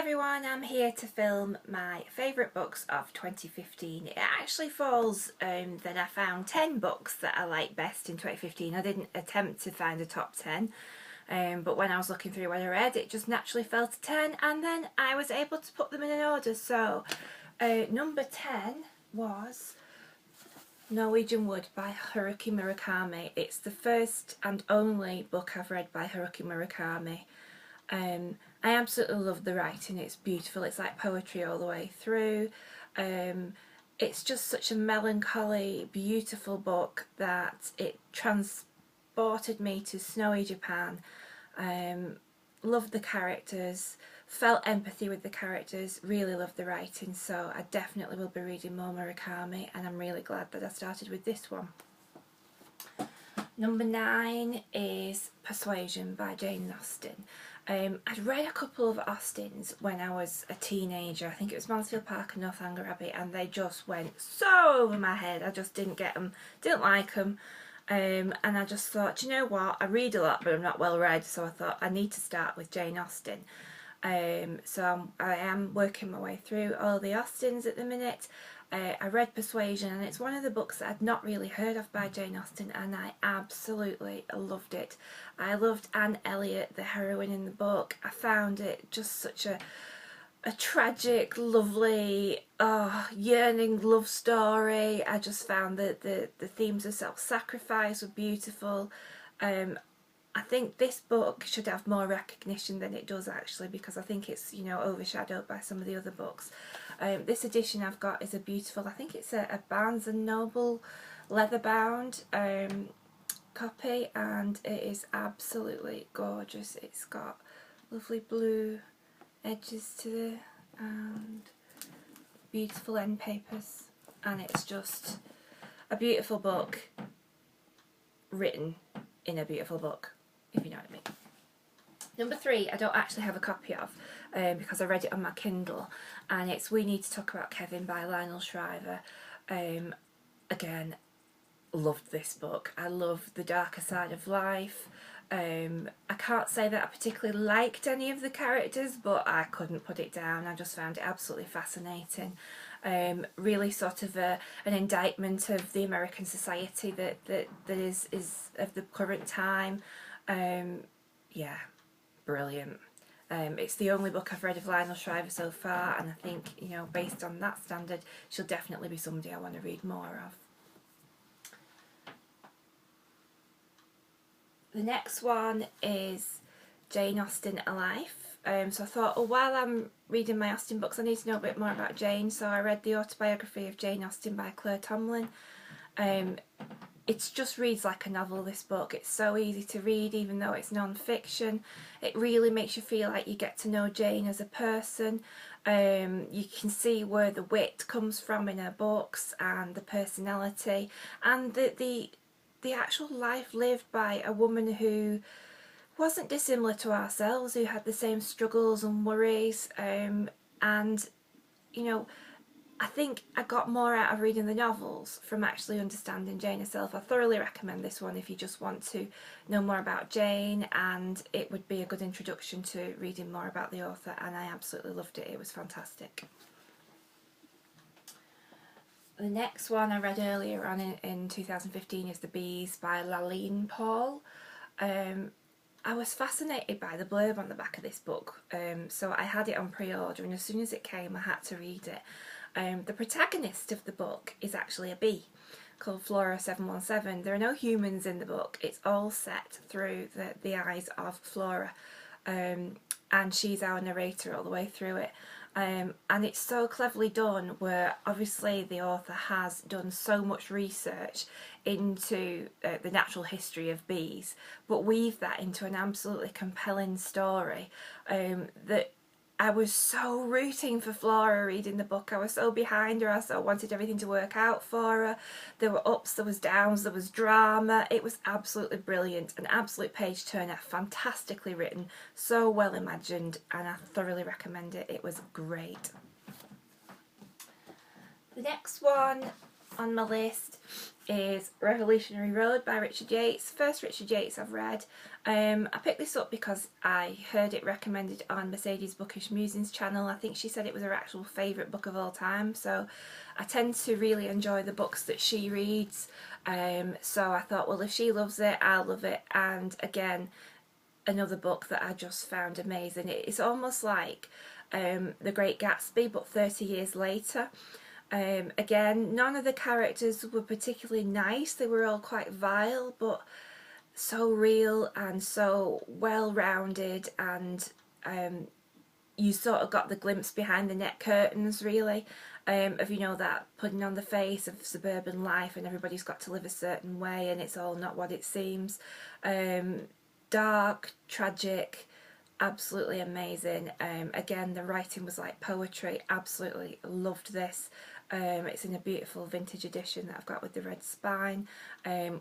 everyone, I'm here to film my favourite books of 2015. It actually falls that I found 10 books that I like best in 2015. I didn't attempt to find a top 10, but when I was looking through what I read, it just naturally fell to 10, and then I was able to put them in an order. So number 10 was Norwegian Wood by Haruki Murakami. It's the first and only book I've read by Haruki Murakami. I absolutely love the writing. It's beautiful. It's like poetry all the way through. It's just such a melancholy, beautiful book that it transported me to snowy Japan. Loved the characters, felt empathy with the characters, really loved the writing, so I definitely will be reading more Murakami, and I'm really glad that I started with this one. Number 9 is Persuasion by Jane Austen. I'd read a couple of Austens when I was a teenager. I think it was Mansfield Park and Northanger Abbey, and they just went so over my head. I just didn't get them, didn't like them, and I just thought, you know what, I read a lot but I'm not well read, so I thought I need to start with Jane Austen. So I am working my way through all the Austens at the minute. I read Persuasion, and it's one of the books that I'd not really heard of by Jane Austen, and I absolutely loved it. I loved Anne Elliot, the heroine in the book. I found it just such a tragic, lovely, yearning love story. I just found that the themes of self-sacrifice were beautiful. I think this book should have more recognition than it does, actually, because I think it's, you know, overshadowed by some of the other books. This edition I've got is a beautiful, I think it's a Barnes and Noble leather bound copy, and it is absolutely gorgeous. It's got lovely blue edges to it and beautiful end papers, and it's just a beautiful book written in a beautiful book, if you know what I mean. Number 3 I don't actually have a copy of because I read it on my Kindle, and it's We Need to Talk About Kevin by Lionel Shriver. Again, loved this book. I love the darker side of life. I can't say that I particularly liked any of the characters, but I couldn't put it down. I just found it absolutely fascinating. Really sort of an indictment of the American society that is of the current time. Yeah, brilliant. It's the only book I've read of Lionel Shriver so far, and I think, you know, based on that standard, she'll definitely be somebody I want to read more of. The next one is Jane Austen, A Life. So I thought, oh, while I'm reading my Austen books, I need to know a bit more about Jane, so I read the autobiography of Jane Austen by Claire Tomalin. It just reads like a novel, this book. It's so easy to read, even though it's non-fiction. It really makes you feel like you get to know Jane as a person. You can see where the wit comes from in her books, and the personality, and the actual life lived by a woman who wasn't dissimilar to ourselves, who had the same struggles and worries, and, you know, I think I got more out of reading the novels from actually understanding Jane herself. I thoroughly recommend this one if you just want to know more about Jane, and it would be a good introduction to reading more about the author, and I absolutely loved it. It was fantastic. The next one I read earlier on in 2015 is The Bees by Laline, Paull. I was fascinated by the blurb on the back of this book, so I had it on pre-order, and as soon as it came I had to read it. The protagonist of the book is actually a bee called Flora 717. There are no humans in the book. It's all set through the eyes of Flora, and she's our narrator all the way through it. And it's so cleverly done, where obviously the author has done so much research into the natural history of bees, but weave that into an absolutely compelling story that I was so rooting for Flora reading the book. I was so behind her. I so wanted everything to work out for her. There were ups, there was downs, there was drama. It was absolutely brilliant, an absolute page turner, fantastically written, so well imagined, and I thoroughly recommend it. It was great. The next one on my list is Revolutionary Road by Richard Yates. First Richard Yates I've read. I picked this up because I heard it recommended on Mercedes Bookish Musings channel. I think she said it was her actual favourite book of all time, so I tend to really enjoy the books that she reads. So I thought, well, if she loves it, I'll love it. And again, another book that I just found amazing. It's almost like The Great Gatsby, but 30 years later. Again, none of the characters were particularly nice. They were all quite vile, but so real and so well-rounded, and you sort of got the glimpse behind the net curtains, really, of, you know, that putting on the face of suburban life and everybody's got to live a certain way and it's all not what it seems. Dark, tragic, absolutely amazing. Again, the writing was like poetry. Absolutely loved this. It's in a beautiful vintage edition that I've got with the red spine.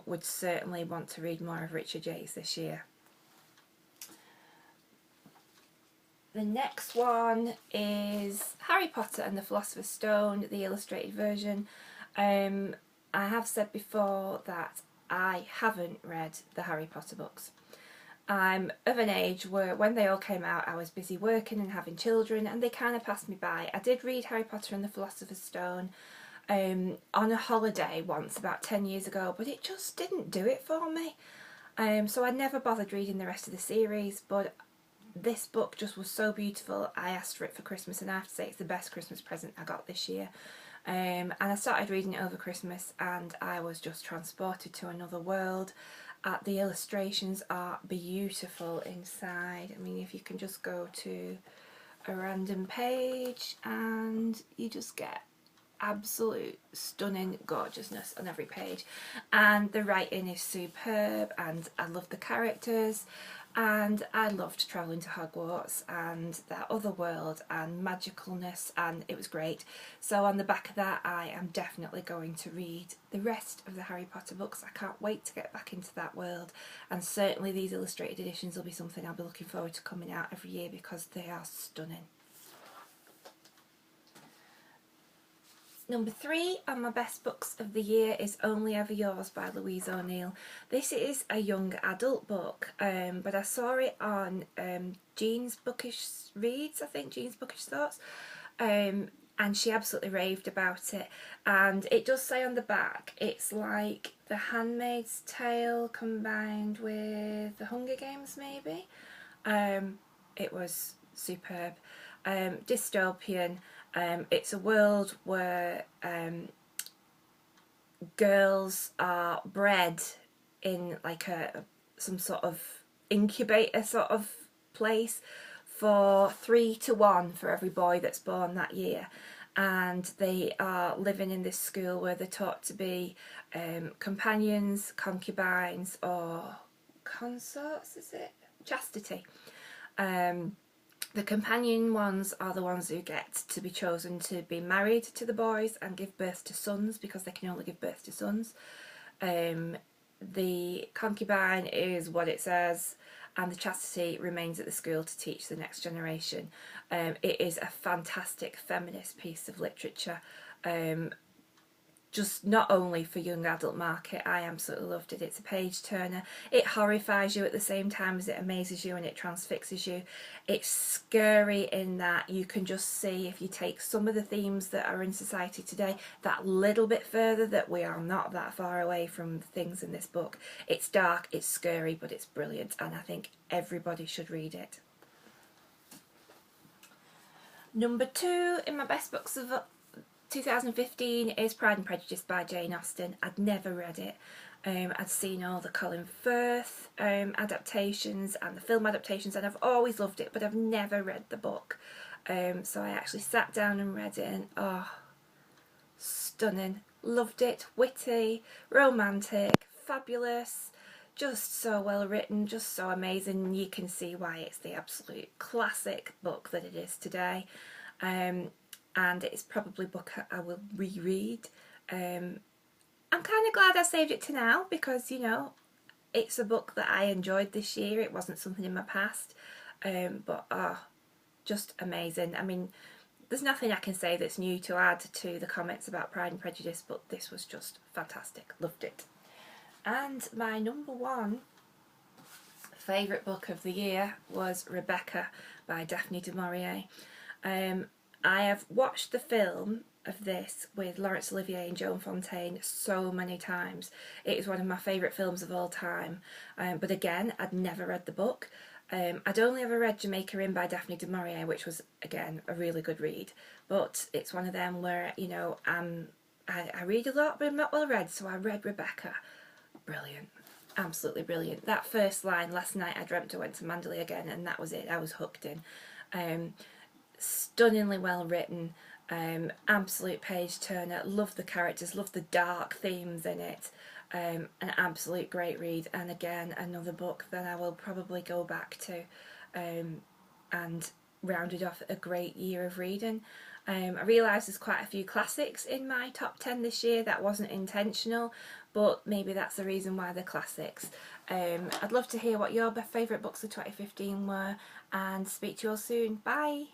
Would certainly want to read more of Richard Yates this year. The next one is Harry Potter and the Philosopher's Stone, the illustrated version. I have said before that I haven't read the Harry Potter books. I'm of an age where when they all came out I was busy working and having children and they kind of passed me by. I did read Harry Potter and the Philosopher's Stone on a holiday once about 10 years ago, but it just didn't do it for me. So I never bothered reading the rest of the series, but this book just was so beautiful. I asked for it for Christmas and I have to say it's the best Christmas present I got this year. And I started reading it over Christmas and I was just transported to another world. The illustrations are beautiful inside. I mean, if you can just go to a random page and you just get absolute stunning gorgeousness on every page, and the writing is superb, and I love the characters, and I loved travelling to Hogwarts and that other world and magicalness, and it was great. So on the back of that I am definitely going to read the rest of the Harry Potter books. I can't wait to get back into that world, and certainly these illustrated editions will be something I'll be looking forward to coming out every year because they are stunning. Number 3 on my best books of the year is Only Ever Yours by Louise O'Neill. This is a young adult book, but I saw it on Jean's Bookish Reads, I think, Jean's Bookish Thoughts, and she absolutely raved about it. And it does say on the back, it's like The Handmaid's Tale combined with The Hunger Games, maybe. It was superb. Dystopian. It's a world where girls are bred in like some sort of incubator sort of place for 3 to 1 for every boy that's born that year, and they are living in this school where they're taught to be companions, concubines, or consorts, is it? Chastity. The companion ones are the ones who get to be chosen to be married to the boys and give birth to sons, because they can only give birth to sons. The concubine is what it says, and the chastity remains at the school to teach the next generation. It is a fantastic feminist piece of literature. Just not only for young adult market, I absolutely loved it. It's a page turner. It horrifies you at the same time as it amazes you and it transfixes you. It's scary in that you can just see, if you take some of the themes that are in society today that little bit further, that we are not that far away from things in this book. It's dark, it's scary, but it's brilliant, and I think everybody should read it. Number 2 in my best books of 2015 is Pride and Prejudice by Jane Austen. I'd never read it. I'd seen all the Colin Firth adaptations and the film adaptations, and I've always loved it, but I've never read the book. So I actually sat down and read it, and oh, stunning. Loved it. Witty, romantic, fabulous, just so well written, just so amazing. You can see why it's the absolute classic book that it is today. And it's probably a book I will reread. I'm kind of glad I saved it to now, because, you know, it's a book that I enjoyed this year. It wasn't something in my past, but just amazing. I mean, there's nothing I can say that's new to add to the comments about Pride and Prejudice, but this was just fantastic. Loved it. And my number one favourite book of the year was Rebecca by Daphne du Maurier. I have watched the film of this with Laurence Olivier and Joan Fontaine so many times. It is one of my favourite films of all time. But again, I'd never read the book. I'd only ever read Jamaica Inn by Daphne du Maurier, which was, again, a really good read. But it's one of them where, you know, I read a lot, but I'm not well read, so I read Rebecca. Brilliant. Absolutely brilliant. That first line, last night I dreamt I went to Manderley again, and that was it. I was hooked in. Stunningly well written, absolute page turner. Love the characters, love the dark themes in it. An absolute great read, and again another book that I will probably go back to, and rounded off a great year of reading. I realise there's quite a few classics in my top 10 this year. That wasn't intentional, but maybe that's the reason why they're classics. I'd love to hear what your favourite books of 2015 were, and speak to you all soon. Bye!